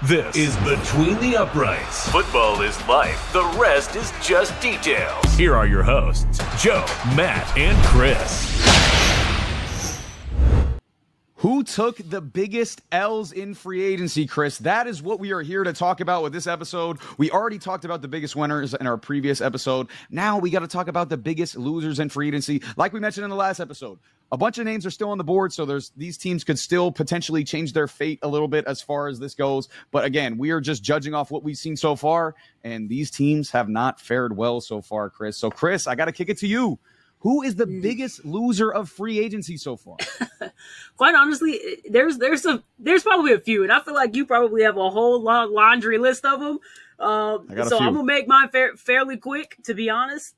This is Between the Uprights. Football is life. The rest is just details. Here are your hosts, Joe, Matt, and Chris. Who took the biggest L's in free agency, Chris? That is what we are here to talk about with this episode. We already talked about the biggest winners in our previous episode. Now we got to talk about the biggest losers in free agency. Like we mentioned in the last episode, a bunch of names are still on the board, so these teams could still potentially change their fate a little bit as far as this goes. But again, we are just judging off what we've seen so far, and these teams have not fared well so far, Chris. So, Chris, I got to kick it to you. Who is the biggest loser of free agency so far? Quite honestly, there's probably a few, and I feel like you probably have a whole long laundry list of them. So I'm gonna make mine fairly quick, to be honest.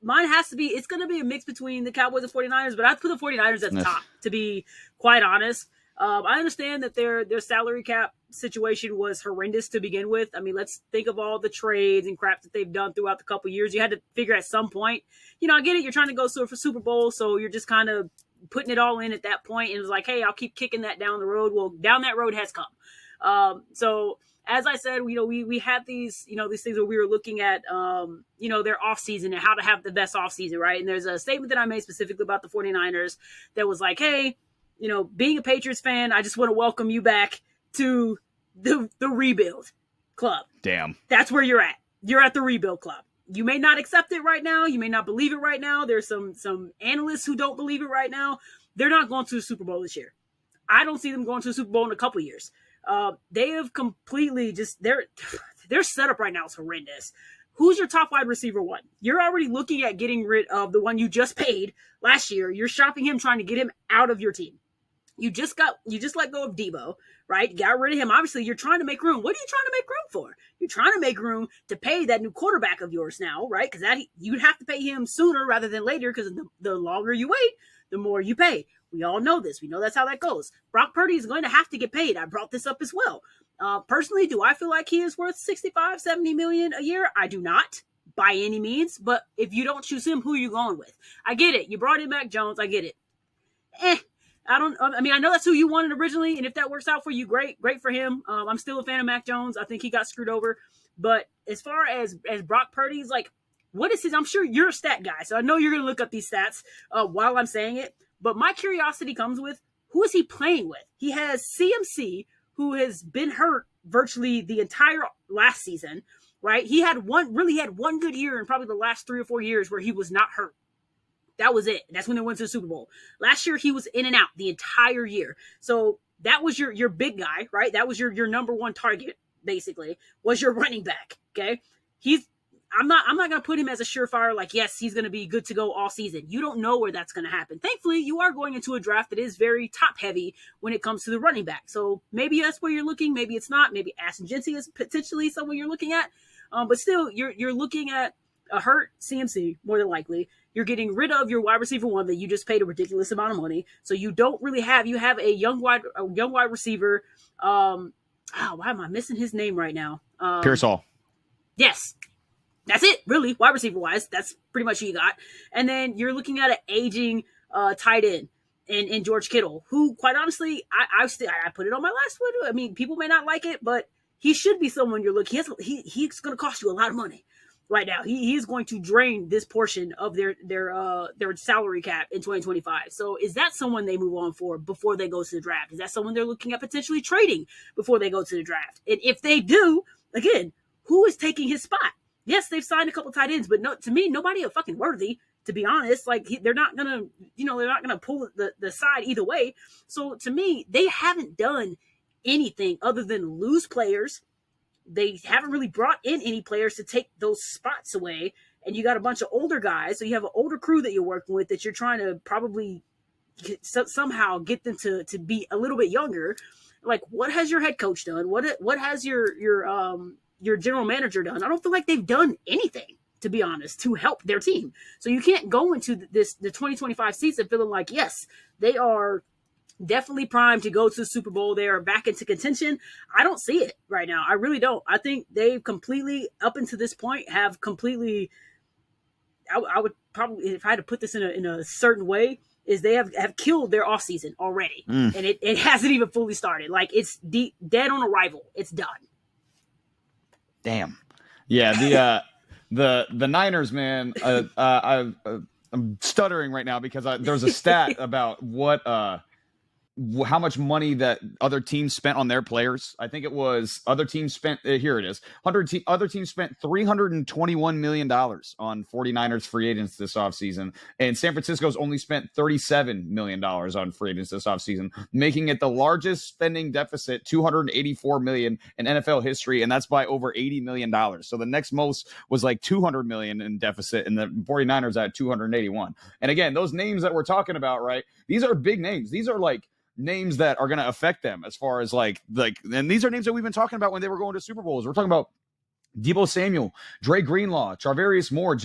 Mine has to be, it's going to be a mix between the Cowboys and 49ers, but I'd put the 49ers at the top, to be quite honest. I understand that their salary cap situation was horrendous to begin with. I mean, let's think of all the trades and crap that they've done throughout the couple of years. You had to figure at some point, I get it. You're trying to go for Super Bowl, so you're just kind of putting it all in at that point. And it was like, hey, I'll keep kicking that down the road. Well, down that road has come. So as I said, we had these, these things where we were looking at, their off season and how to have the best off season, right? And there's a statement that I made specifically about the 49ers that was like, hey, being a Patriots fan, I just want to welcome you back to the rebuild club. Damn. That's where you're at. You're at the rebuild club. You may not accept it right now. You may not believe it right now. There's some analysts who don't believe it right now. They're not going to the Super Bowl this year. I don't see them going to the Super Bowl in a couple of years. They have completely just their setup right now is horrendous. Who's your top wide receiver one? You're already looking at getting rid of the one you just paid last year. You're shopping him, trying to get him out of your team. You just let go of Debo, right? Got rid of him. Obviously, you're trying to make room. What are you trying to make room for? You're trying to make room to pay that new quarterback of yours now, right? Because you'd have to pay him sooner rather than later, because the longer you wait, the more you pay. We all know this. We know that's how that goes. Brock Purdy is going to have to get paid. I brought this up as well. Personally, do I feel like he is worth 65, 70 million a year? I do not, by any means. But if you don't choose him, who are you going with? I get it. You brought in Mac Jones. I get it. I know that's who you wanted originally, and if that works out for you, great for him. I'm still a fan of Mac Jones. I think he got screwed over. But as far as Brock Purdy's, like, what is his? I'm sure you're a stat guy, so I know you're going to look up these stats while I'm saying it. But my curiosity comes with, who is he playing with? He has CMC, who has been hurt virtually the entire last season, right? He had one good year in probably the last 3 or 4 years where he was not hurt. That was it. That's when they went to the Super Bowl. Last year, he was in and out the entire year. So that was your big guy, right? That was your number one target, basically, was your running back, okay? I'm not going to put him as a surefire, like, yes, he's going to be good to go all season. You don't know where that's going to happen. Thankfully, you are going into a draft that is very top-heavy when it comes to the running back. So maybe that's where you're looking. Maybe it's not. Maybe Ashton Jeanty is potentially someone you're looking at. But still, you're looking at a hurt CMC, more than likely. You're getting rid of your wide receiver one that you just paid a ridiculous amount of money. So you don't really have – you have a young wide receiver. Why am I missing his name right now? Pierce Hall. Yes. That's it, really, wide receiver-wise. That's pretty much who you got. And then you're looking at an aging tight end in George Kittle, who, quite honestly, I put it on my last one. I mean, people may not like it, but he should be someone you're looking at. He's going to cost you a lot of money right now. He is going to drain this portion of their salary cap in 2025. So is that someone they move on for before they go to the draft? Is that someone they're looking at potentially trading before they go to the draft? And if they do, again, who is taking his spot? Yes, they've signed a couple tight ends, but no, to me, nobody is fucking worthy, to be honest. Like, they're not gonna, they're not gonna pull the side either way. So to me, they haven't done anything other than lose players. They haven't really brought in any players to take those spots away. And you got a bunch of older guys, so you have an older crew that you're working with that you're trying to probably somehow get them to be a little bit younger. Like, what has your head coach done? What has your general manager done? I don't feel like they've done anything, to be honest, to help their team. So you can't go into the 2025 season feeling like, yes, they are definitely primed to go to the Super Bowl. They are back into contention. I don't see it right now. I really don't. I think they've completely, up until this point, have completely, I would probably, if I had to put this in a certain way, is they have killed their offseason already. And it hasn't even fully started. Like, it's dead on arrival. It's done. Damn. Yeah, the Niners, man, I'm stuttering right now because there's a stat about how much money that other teams spent on their players. I think it was other teams spent, here it is, other teams spent $321 million on 49ers free agents this offseason, and San Francisco's only spent $37 million on free agents this offseason, making it the largest spending deficit, $284 million in NFL history, and that's by over $80 million. So the next most was like $200 million in deficit, and the 49ers at $281. And again, those names that we're talking about, right, these are big names. These are like names that are going to affect them as far as like, and these are names that we've been talking about when they were going to Super Bowls. We're talking about Deebo Samuel, Dre Greenlaw, Charvarius Ward,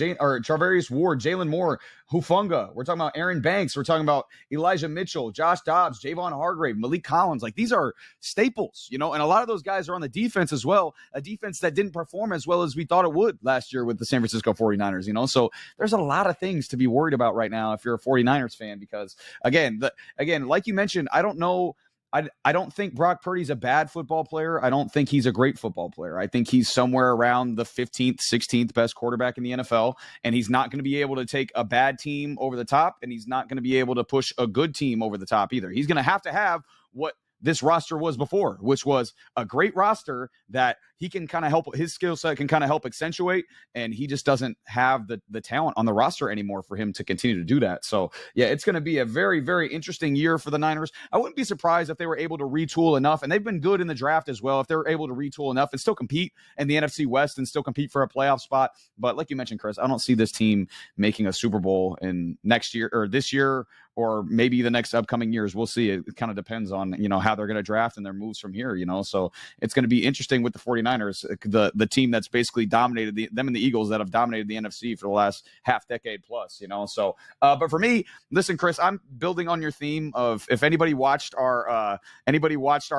Jalen Moore, Hufanga. We're talking about Aaron Banks. We're talking about Elijah Mitchell, Josh Dobbs, Javon Hargrave, Malik Collins. Like, these are staples, and a lot of those guys are on the defense as well, a defense that didn't perform as well as we thought it would last year with the San Francisco 49ers, So there's a lot of things to be worried about right now if you're a 49ers fan, because again, like you mentioned, I don't know. I don't think Brock Purdy's a bad football player. I don't think he's a great football player. I think he's somewhere around the 15th, 16th best quarterback in the NFL, and he's not going to be able to take a bad team over the top, and he's not going to be able to push a good team over the top either. He's going to have what this roster was before, which was a great roster that he can kind of help, his skill set can kind of help accentuate, and he just doesn't have the talent on the roster anymore for him to continue to do that. So yeah, it's going to be a very, very interesting year for the Niners. I wouldn't be surprised if they were able to retool enough, and they've been good in the draft as well, if they're able to retool enough and still compete in the NFC West and still compete for a playoff spot. But like you mentioned, Chris, I don't see this team making a Super Bowl in next year or this year, or maybe the next upcoming years. We'll see. It kind of depends on, how they're going to draft and their moves from here, So it's going to be interesting with the 49ers, the team that's basically dominated them and the Eagles that have dominated the NFC for the last half decade plus, So, but for me, listen, Chris, I'm building on your theme of, if anybody watched our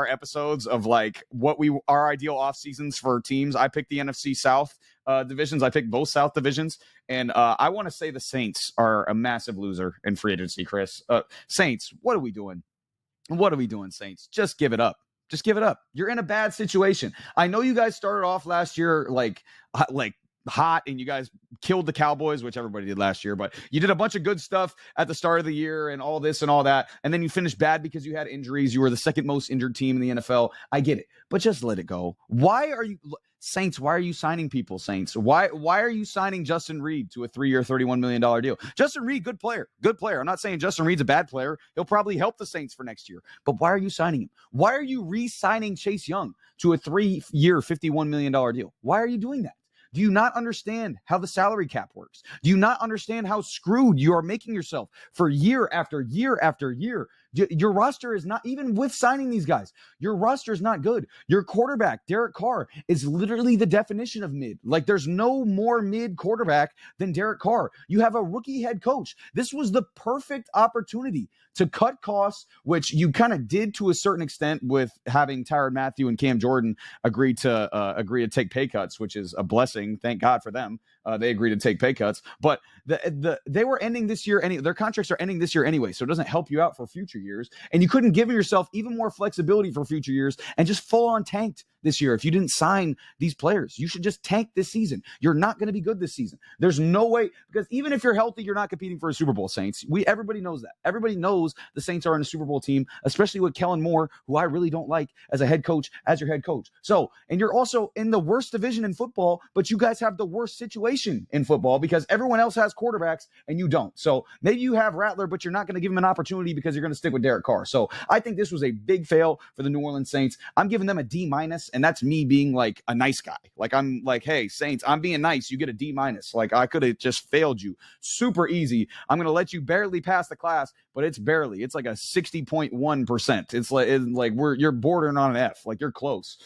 episodes of like our ideal off seasons for teams, I picked the NFC South divisions. I picked both South divisions. And I want to say the Saints are a massive loser in free agency, Chris. Saints, what are we doing? What are we doing, Saints? Just give it up. Just give it up. You're in a bad situation. I know you guys started off last year like hot, and you guys killed the Cowboys, which everybody did last year, but you did a bunch of good stuff at the start of the year and all this and all that, and then you finished bad because you had injuries. You were the second most injured team in the NFL. I get it, but just let it go. Why are you signing people, Saints? Why are you signing Justin Reed to a 3-year, $31 million deal? Justin Reed, good player. I'm not saying Justin Reed's a bad player. He'll probably help the Saints for next year, but why are you signing him? Why are you re-signing Chase Young to a 3-year, $51 million deal? Why are you doing that? Do you not understand how the salary cap works? Do you not understand how screwed you are making yourself for year after year after year? Your roster is not, even with signing these guys, your roster is not good. Your quarterback, Derek Carr, is literally the definition of mid. Like, there's no more mid quarterback than Derek Carr. You have a rookie head coach. This was the perfect opportunity to cut costs, which you kind of did to a certain extent with having Tyrann Mathieu and Cam Jordan agree to take pay cuts, which is a blessing. Thank God for them. They agreed to take pay cuts, but they were ending this year. Their contracts are ending this year anyway, so it doesn't help you out for future years. And you couldn't give yourself even more flexibility for future years and just full on tanked this year. If you didn't sign these players, you should just tank this season. You're not going to be good this season. There's no way, because even if you're healthy, you're not competing for a Super Bowl, Saints. Everybody knows that. Everybody knows the Saints are in a Super Bowl team, especially with Kellen Moore, who I really don't like as your head coach. So, and you're also in the worst division in football, but you guys have the worst situation in football because everyone else has quarterbacks and you don't. So maybe you have Rattler, but you're not going to give him an opportunity because you're going to stick with Derek Carr. So I think this was a big fail for the New Orleans Saints. I'm giving them a D-, and that's me being like a nice guy. Like, I'm like, hey, Saints, I'm being nice. You get a D-. Like, I could have just failed you super easy. I'm going to let you barely pass the class, but it's barely. It's like a 60.1%. It's like you're bordering on an F. Like, you're close.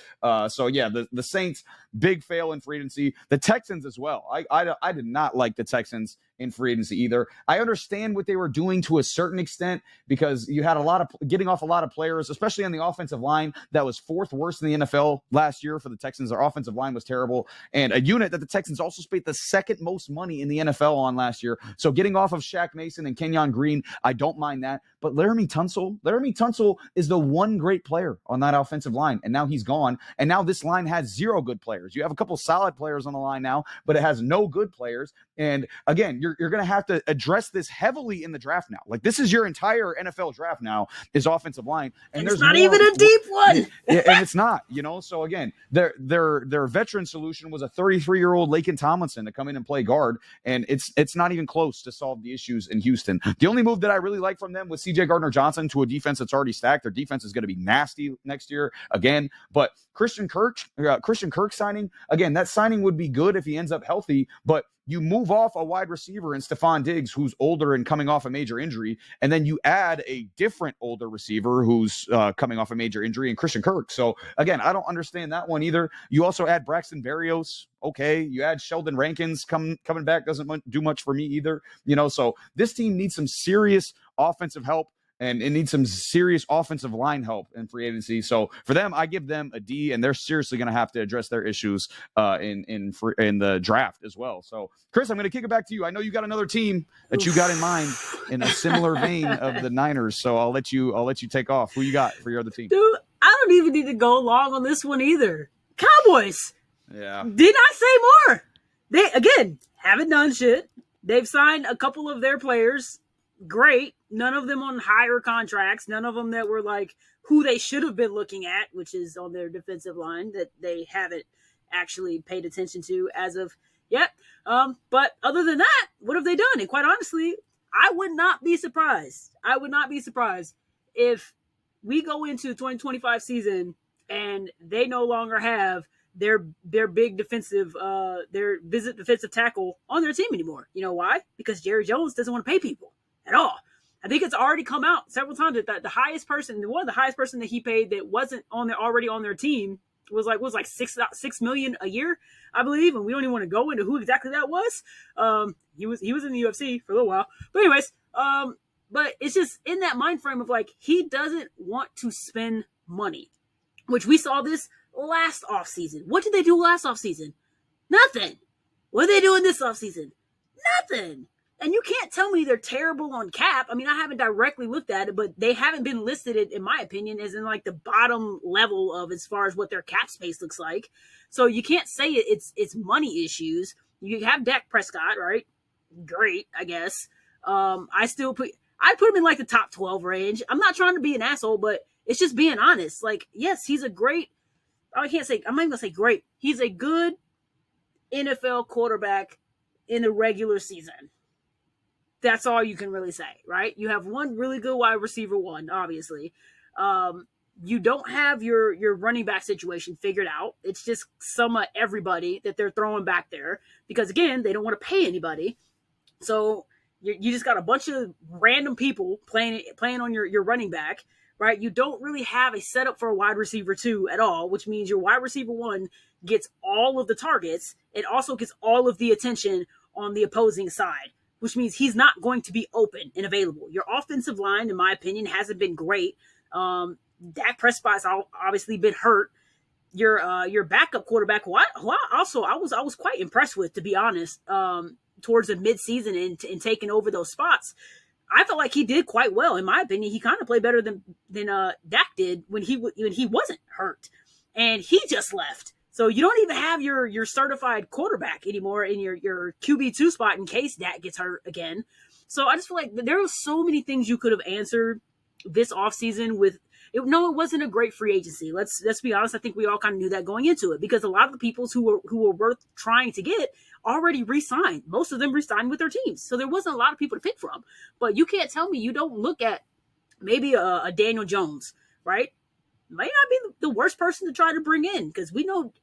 So yeah, the Saints, big fail in free agency. The Texans as well. I did not like the Texans in free agency either. I understand what they were doing to a certain extent because you had a lot of getting off a lot of players, especially on the offensive line that was fourth worst in the NFL last year for the Texans. Their offensive line was terrible, and a unit that the Texans also spent the second most money in the NFL on last year. So getting off of Shaq Mason and Kenyon Green, I don't mind that. But Laramie Tunsil is the one great player on that offensive line, and now he's gone. And now this line has zero good players. You have a couple solid players on the line now, but it has no good players. And again, you're going to have to address this heavily in the draft now. Like, this is your entire NFL draft now is offensive line, and there's not even a deep one. And it's not, So again, their veteran solution was a 33-year-old Laken Tomlinson to come in and play guard, and it's not even close to solve the issues in Houston. The only move that I really like from them was C.J. Gardner-Johnson to a defense that's already stacked. Their defense is going to be nasty next year again, but Christian Kirk signing, again, that signing would be good if he ends up healthy, but you move off a wide receiver in Stephon Diggs, who's older and coming off a major injury, and then you add a different older receiver who's coming off a major injury in Christian Kirk. So, again, I don't understand that one either. You also add Braxton Berrios. Okay, you add Sheldon Rankins coming back, doesn't do much for me either. So this team needs some serious offensive help, and it needs some serious offensive line help in free agency. So for them, I give them a D, and they're seriously going to have to address their issues in the draft as well. So, Chris, I'm going to kick it back to you. I know you got another team that you got in mind in a similar vein of the Niners. So I'll let you take off. Who you got for your other team? Dude, I don't even need to go long on this one either. Cowboys. Yeah. Did not say more. They, again, haven't done shit. They've signed a couple of their players. Great. None of them on higher contracts. None of them that were like who they should have been looking at, which is on their defensive line that they haven't actually paid attention to as of yet. But other than that, what have they done? And quite honestly, I would not be surprised. I would not be surprised if we go into 2025 season and they no longer have their big defensive tackle on their team anymore. You know why? Because Jerry Jones doesn't want to pay people at all. I think it's already come out several times that the highest person, one of the highest person that he paid that wasn't already on their team was like $6 million a year, I believe. And we don't even want to go into who exactly that was. He was in the UFC for a little while, but anyways, but it's just in that mind frame of like, he doesn't want to spend money, which we saw this last offseason. What did they do last offseason? Nothing. What are they doing this offseason? Nothing. And you can't tell me they're terrible on cap. I mean, I haven't directly looked at it, but they haven't been listed, in my opinion, as in like the bottom level of as far as what their cap space looks like. So you can't say it's money issues. You have Dak Prescott, right? Great, I guess. I'd put him in like the top 12 range. I'm not trying to be an asshole, but it's just being honest. Like, yes, he's a great, I'm not even going to say great. He's a good NFL quarterback in the regular season. That's all you can really say, right? You have one really good wide receiver, obviously. You don't have your running back situation figured out. It's just some of everybody that they're throwing back there because, again, they don't want to pay anybody. So you just got a bunch of random people playing on your running back, right? You don't really have a setup for a wide receiver 2 at all, which means your wide receiver 1 gets all of the targets. It also gets all of the attention on the opposing side, which means he's not going to be open and available. Your offensive line, in my opinion, hasn't been great. Dak Prescott's obviously been hurt. Your backup quarterback, who I was quite impressed with, to be honest, towards the midseason and taking over those spots. I felt like he did quite well. In my opinion, he kind of played better than Dak did when he wasn't hurt, and he just left. So you don't even have your certified quarterback anymore in your QB2 spot in case Dak gets hurt again. So I just feel like there were so many things you could have answered this offseason with. It wasn't a great free agency. Let's be honest. I think we all kind of knew that going into it because a lot of the people who were worth trying to get already re-signed. Most of them re-signed with their teams. So there wasn't a lot of people to pick from. But you can't tell me you don't look at maybe a Daniel Jones, right? Might not be the worst person to try to bring in because we know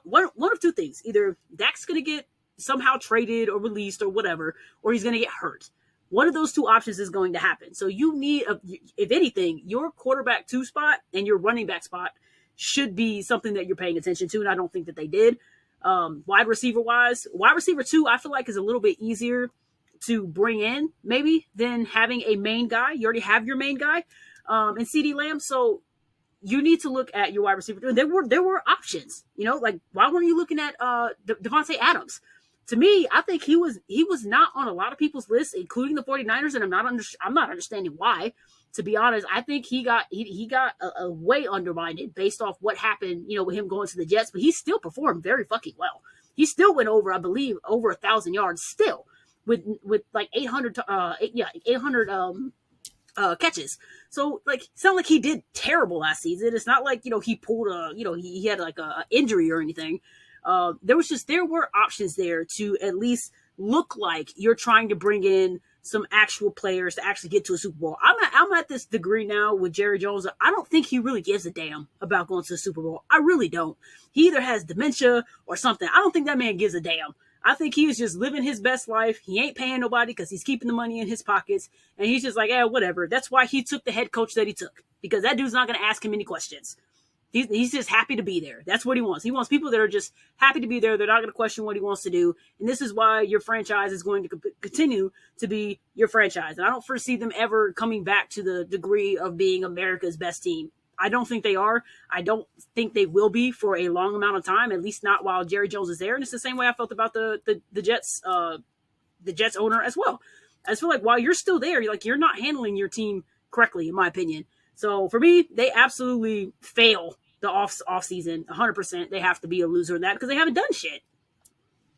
one of two things. Either Dak's going to get somehow traded or released or whatever, or he's going to get hurt. One of those two options is going to happen. So you need, if anything, your quarterback 2 spot and your running back spot should be something that you're paying attention to, and I don't think that they did. Wide receiver 2, I feel like is a little bit easier to bring in maybe than having a main guy. You already have your main guy in CeeDee Lamb, so you need to look at your wide receiver. There were options, like why weren't you looking at Devontae Adams? To me, I think he was not on a lot of people's lists, including the 49ers, and I'm not understanding why. To be honest, I think he got a way undermined based off what happened, with him going to the Jets, but he still performed very fucking well. He still went over, I believe, over 1,000 yards still with like 800 catches. So like, it's not like he did terrible last season. It's not like, he pulled he had like a injury or anything. There were options there to at least look like you're trying to bring in some actual players to actually get to a Super Bowl. I'm at this degree now with Jerry Jones. I don't think he really gives a damn about going to the Super Bowl. I really don't. He either has dementia or something. I don't think that man gives a damn. I think he was just living his best life. He ain't paying nobody because he's keeping the money in his pockets. And he's just like, whatever. That's why he took the head coach that he took, because that dude's not going to ask him any questions. He's just happy to be there. That's what he wants. He wants people that are just happy to be there. They're not going to question what he wants to do. And this is why your franchise is going to continue to be your franchise. And I don't foresee them ever coming back to the degree of being America's best team. I don't think they are. I don't think they will be for a long amount of time, at least not while Jerry Jones is there. And it's the same way I felt about the Jets, the Jets owner as well. I just feel like while you're still there, you're not handling your team correctly, in my opinion. So for me, they absolutely fail the off season 100%. They have to be a loser in that because they haven't done shit.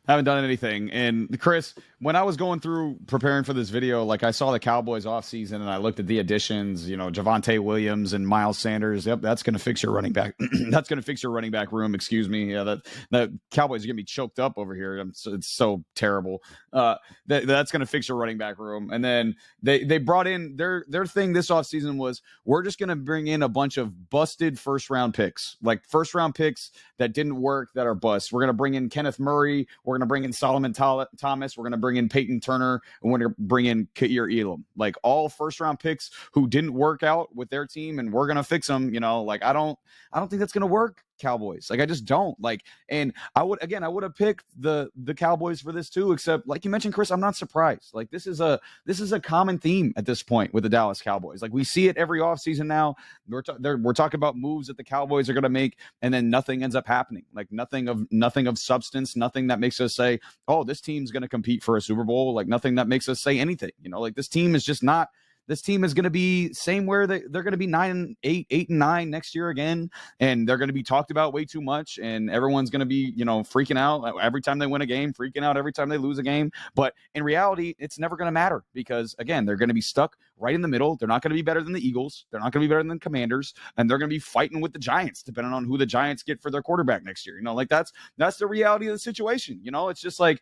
Haven't done anything. And Chris, when I was going through preparing for this video, like I saw the Cowboys offseason and I looked at the additions, Javonte Williams and Miles Sanders. Yep, that's going to fix your running back. That's going to fix your running back room. Excuse me. Yeah, that Cowboys are going to be choked up over here. It's so terrible. That's going to fix your running back room. And then they brought in their thing this offseason was, we're just going to bring in a bunch of busted first round picks that didn't work, that are busts. We're going to bring in Kenneth Murray. We're going to bring in Solomon Thomas. We're going to bring in Peyton Turner, and we're going to bring in Ka'ir Elam. Like, all first-round picks who didn't work out with their team, and we're going to fix them. Like, I don't think that's going to work, Cowboys. Like, I just don't. Like, and I would have picked the Cowboys for this too, except like you mentioned, Chris, I'm not surprised. Like, this is a common theme at this point with the Dallas Cowboys. Like, we see it every offseason now. We're talking about moves that the Cowboys are going to make, and then nothing ends up happening. Like, nothing of substance, nothing that makes us say, oh, this team's going to compete for a Super Bowl. Like, nothing that makes us say anything. Like, this team is just not. This team is going to be same where they're going to be 9-8, 8-9 next year again, and they're going to be talked about way too much, and everyone's going to be freaking out every time they win a game, freaking out every time they lose a game. But in reality, it's never going to matter because, again, they're going to be stuck right in the middle. They're not going to be better than the Eagles. They're not going to be better than the Commanders, and they're going to be fighting with the Giants, depending on who the Giants get for their quarterback next year. Like, that's the reality of the situation. It's just like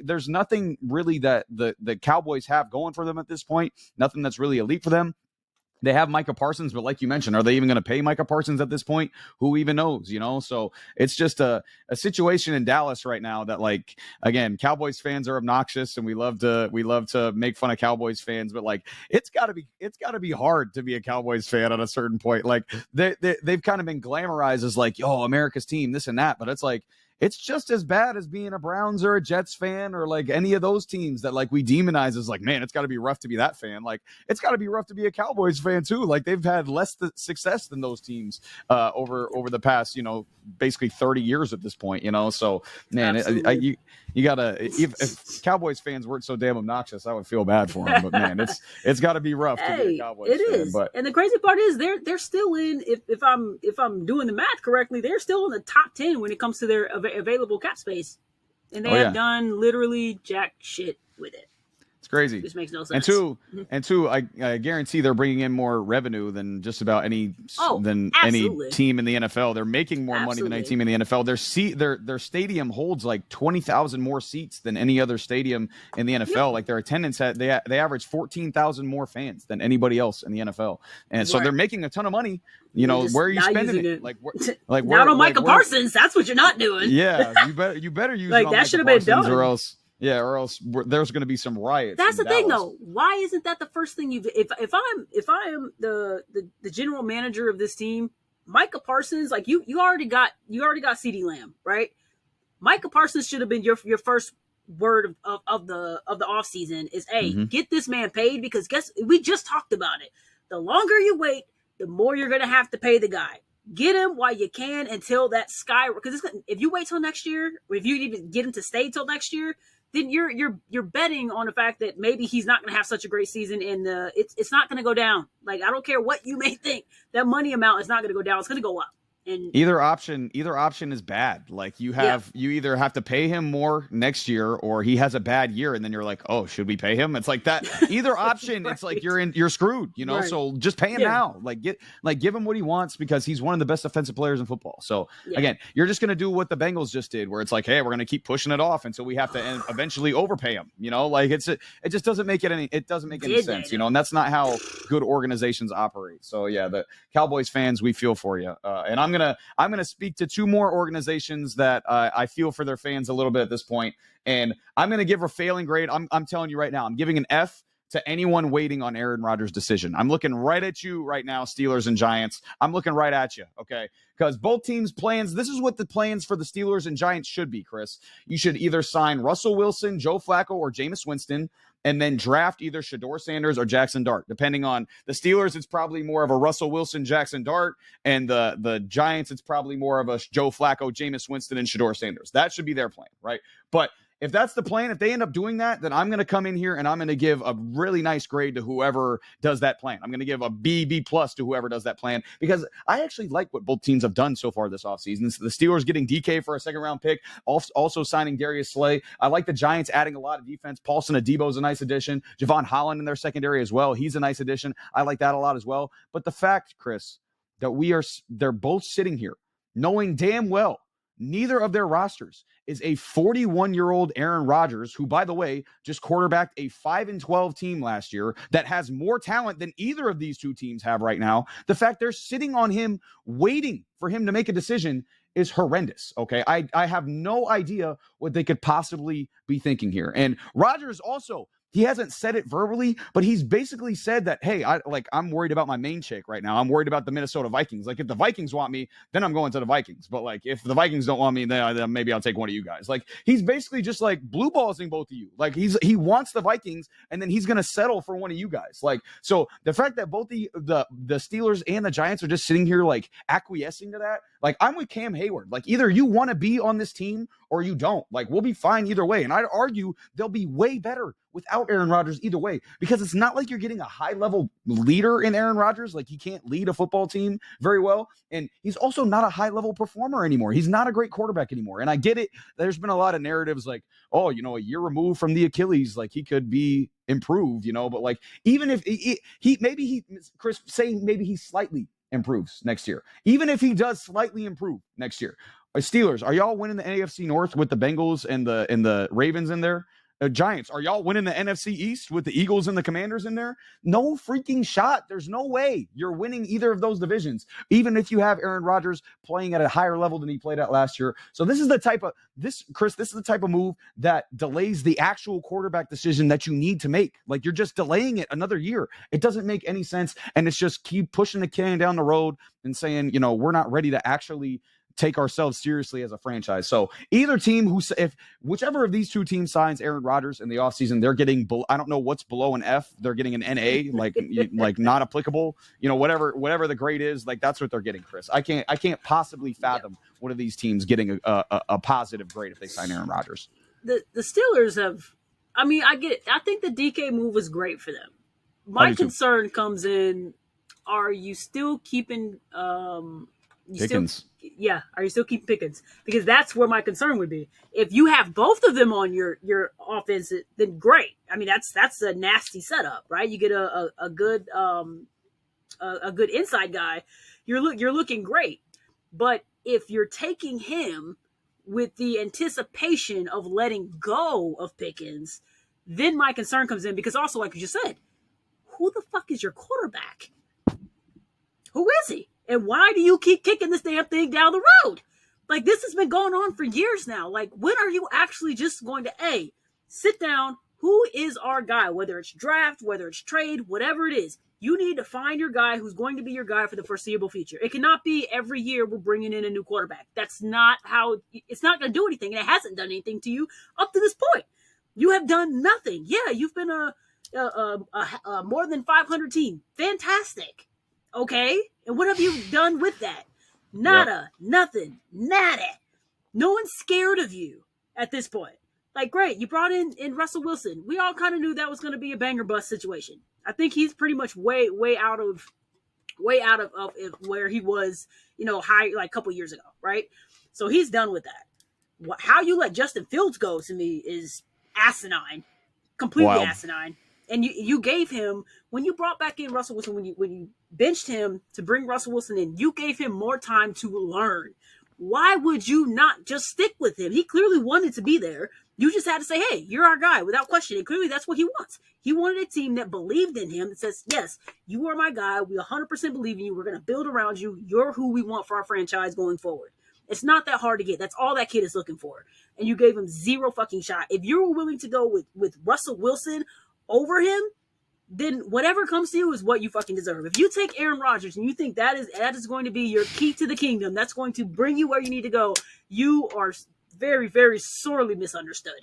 there's nothing really that the Cowboys have going for them at this point. Nothing that's really elite for them. They have Micah Parsons, but like you mentioned, are they even going to pay Micah Parsons at this point? Who even knows, So it's just a situation in Dallas right now that, like, again, Cowboys fans are obnoxious and we love to make fun of Cowboys fans, but like, it's gotta be hard to be a Cowboys fan at a certain point. Like, they've kind of been glamorized as like, yo, America's team, this and that, but it's like, it's just as bad as being a Browns or a Jets fan or like any of those teams that like we demonize as like, man, it's got to be rough to be that fan. Like, it's got to be rough to be a Cowboys fan too. Like, they've had less success than those teams over the past, basically 30 years at this point, So, man, you gotta, if Cowboys fans weren't so damn obnoxious, I would feel bad for them. But man, it's got to be rough to be a Cowboys fan. It is. And the crazy part is they're still in. If I'm doing the math correctly, they're still in the top 10 when it comes to their available cap space, and they have done literally jack shit with it. It's crazy. This makes no sense. And two, I guarantee they're bringing in more revenue than just about any team in the NFL. They're making more money than any team in the NFL. Their stadium holds like 20,000 more seats than any other stadium in the NFL. Yeah. Like, their attendance they average 14,000 more fans than anybody else in the NFL, and so they're making a ton of money. Where are you spending it? Like not on Micah Parsons. That's what you're not doing. Yeah, you better use like it on that should have been done, or else there's going to be some riots. That's the thing, though. Why isn't that the first thing you? If I am the general manager of this team, Micah Parsons, like, you already got CeeDee Lamb, right? Micah Parsons should have been your first word of the offseason is, hey, get this man paid, because we just talked about it. The longer you wait, the more you're going to have to pay the guy. Get him while you can until that sky, because if you wait till next year, or if you even get him to stay till next year, then you're betting on the fact that maybe he's not going to have such a great season, and it's not going to go down. Like, I don't care what you may think, that money amount is not going to go down. It's going to go up. And either option is bad. Like, you either have to pay him more next year, or he has a bad year, and then you're like, oh, should we pay him? It's like that. Either option, right. It's like you're screwed, you know. Right. So just pay him now. Give him what he wants, because he's one of the best offensive players in football. So again, you're just gonna do what the Bengals just did, where it's like, hey, we're gonna keep pushing it off until we have to eventually overpay him. You know, like it just doesn't make any sense, you know. And that's not how good organizations operate. So yeah, the Cowboys fans, we feel for you, and I'm gonna speak to two more organizations that I feel for their fans a little bit at this point, and I'm gonna give a failing grade. I'm telling you right now, I'm giving an F to anyone waiting on Aaron Rodgers' decision. I'm looking right at you right now, Steelers and Giants. I'm looking right at you, okay? Because both teams' plans, this is what the plans for the Steelers and Giants should be, Chris. You should either sign Russell Wilson, Joe Flacco, or Jameis Winston, and then draft either Shedeur Sanders or Jackson Dart. Depending on the Steelers, it's probably more of a Russell Wilson, Jackson Dart, and the Giants, it's probably more of a Joe Flacco, Jameis Winston, and Shedeur Sanders. That should be their plan, right? But if that's the plan, if they end up doing that, then I'm going to come in here and I'm going to give a really nice grade to whoever does that plan. I'm going to give a B+ to whoever does that plan, because I actually like what both teams have done so far this offseason. The Steelers getting DK for a second-round pick, also signing Darius Slay. I like the Giants adding a lot of defense. Paulson Adebo is a nice addition. Javon Holland in their secondary as well. He's a nice addition. I like that a lot as well. But the fact, Chris, that they're both sitting here knowing damn well neither of their rosters is a 41-year-old Aaron Rodgers, who, by the way, just quarterbacked a 5-12 team last year that has more talent than either of these two teams have right now. The fact they're sitting on him, waiting for him to make a decision, is horrendous. Okay. I have no idea what they could possibly be thinking here. And Rodgers also, he hasn't said it verbally, but he's basically said that, hey, I'm worried about my main chick right now. I'm worried about the Minnesota Vikings. Like, if the Vikings want me, then I'm going to the Vikings. But like, if the Vikings don't want me, then maybe I'll take one of you guys. Like, he's basically just like blue ballsing both of you. Like, he wants the Vikings, and then he's going to settle for one of you guys. Like, so the fact that both the Steelers and the Giants are just sitting here like acquiescing to that, like, I'm with Cam Hayward. Like, either you want to be on this team or you don't. Like, we'll be fine either way. And I'd argue they'll be way better without Aaron Rodgers either way, because it's not like you're getting a high-level leader in Aaron Rodgers. Like, he can't lead a football team very well, and he's also not a high-level performer anymore. He's not a great quarterback anymore, and I get it. There's been a lot of narratives like, oh, you know, a year removed from the Achilles, like, he could be improved, you know, but like, even if Chris saying maybe he slightly improves next year, even if he does slightly improve next year, Steelers, are y'all winning the AFC North with the Bengals and the Ravens in there? Giants, are y'all winning the NFC East with the Eagles and the Commanders in there? No freaking shot. There's no way you're winning either of those divisions, even if you have Aaron Rodgers playing at a higher level than he played at last year. So this is the type of move that delays the actual quarterback decision that you need to make. Like, you're just delaying it another year. It doesn't make any sense. And it's just keep pushing the can down the road and saying, you know, we're not ready to actually take ourselves seriously as a franchise. So either team whichever of these two teams signs Aaron Rodgers in the offseason, they're getting, I don't know what's below an F. They're getting an NA, like not applicable, you know, whatever the grade is, like, that's what they're getting, Chris. I can't possibly fathom one of these teams getting a positive grade if they sign Aaron Rodgers. The Steelers have, I mean, I get it. I think the DK move was great for them. My concern comes in, are you still keeping, Pickens? Are you still keeping Pickens? Because that's where my concern would be. If you have both of them on your offense, then great. I mean, that's a nasty setup, right? You get a good inside guy, you're looking great. But if you're taking him with the anticipation of letting go of Pickens, then my concern comes in, because also, like you just said, who the fuck is your quarterback? Who is he? And why do you keep kicking this damn thing down the road? Like, this has been going on for years now. Like, when are you actually just going to, sit down, who is our guy? Whether it's draft, whether it's trade, whatever it is, You need to find your guy who's going to be your guy for the foreseeable future. It cannot be every year we're bringing in a new quarterback. That's not how it's not going to do anything, and it hasn't done anything to you up to this point. You have done nothing. Yeah, you've been a more than 500 team. Fantastic. Okay, and what have you done with that? Nada, nothing, nada. No one's scared of you at this point. Like, great, you brought in Russell Wilson. We all kind of knew that was going to be a banger bust situation. I think he's pretty much way out of where he was, high like a couple years ago, right? So he's done with that. How you let Justin Fields go to me is asinine, completely asinine. And you gave him, when you brought back in Russell Wilson, when you benched him to bring Russell Wilson in, you gave him more time to learn. Why would you not just stick with him? He clearly wanted to be there. You just had to say, hey, you're our guy without question. And clearly that's what he wants. He wanted a team that believed in him, that says, yes, you are my guy. We 100% believe in you. We're going to build around you. You're who we want for our franchise going forward. It's not that hard to get. That's all that kid is looking for. And you gave him zero fucking shot. If you were willing to go with Russell Wilson over him, then whatever comes to you is what you fucking deserve. If you take Aaron Rodgers and you think that is going to be your key to the kingdom, that's going to bring you where you need to go, you are very, very sorely misunderstood.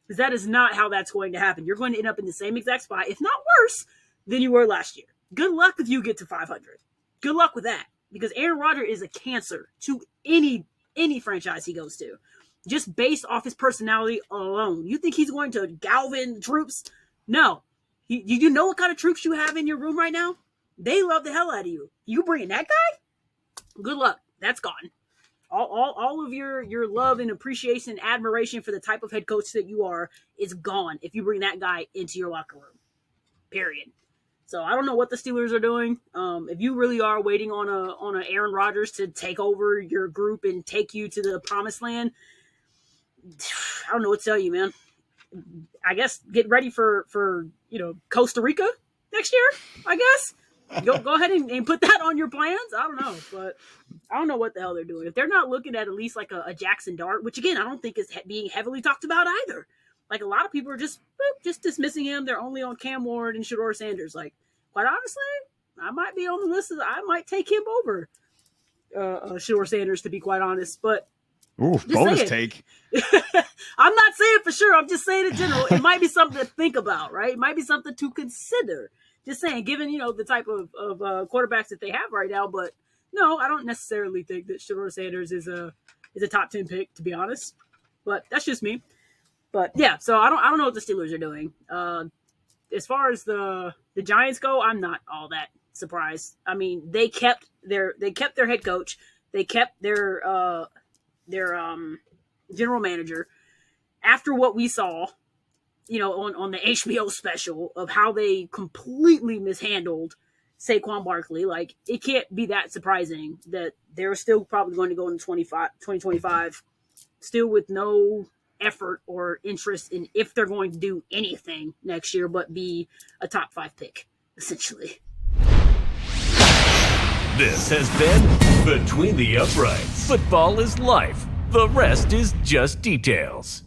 Because that is not how that's going to happen. You're going to end up in the same exact spot, if not worse, than you were last year. Good luck if you get to 500. Good luck with that. Because Aaron Rodgers is a cancer to any franchise he goes to. Just based off his personality alone. You think he's going to galvan troops? No. You know what kind of troops you have in your room right now? They love the hell out of you. You bringing that guy? Good luck. That's gone. All of your love and appreciation and admiration for the type of head coach that you are is gone if you bring that guy into your locker room. Period. So I don't know what the Steelers are doing. If you really are waiting on a Aaron Rodgers to take over your group and take you to the promised land, I don't know what to tell you, man. I guess get ready for Costa Rica next year, I guess. Go ahead and put that on your plans. I don't know, but I don't know what the hell they're doing. If they're not looking at least like a Jackson Dart, which again, I don't think is being heavily talked about either. Like a lot of people are just dismissing him. They're only on Cam Ward and Shedeur Sanders. Like, quite honestly, I might be on the list. I might take him over Shedeur Sanders, to be quite honest. But bonus take. I'm not saying for sure. I'm just saying in general. It might be something to think about, right? It might be something to consider. Just saying, given the type of quarterbacks that they have right now. But no, I don't necessarily think that Shedeur Sanders is a top 10 pick, to be honest. But that's just me. But yeah, so I don't know what the Steelers are doing. As far as the Giants go, I'm not all that surprised. I mean, they kept their head coach. They kept their general manager. After what we saw, on the HBO special of how they completely mishandled Saquon Barkley, like it can't be that surprising that they're still probably going to go in 2025 still with no effort or interest in if they're going to do anything next year but be a top 5 pick, essentially. This has been Between the Uprights. Football is life. The rest is just details.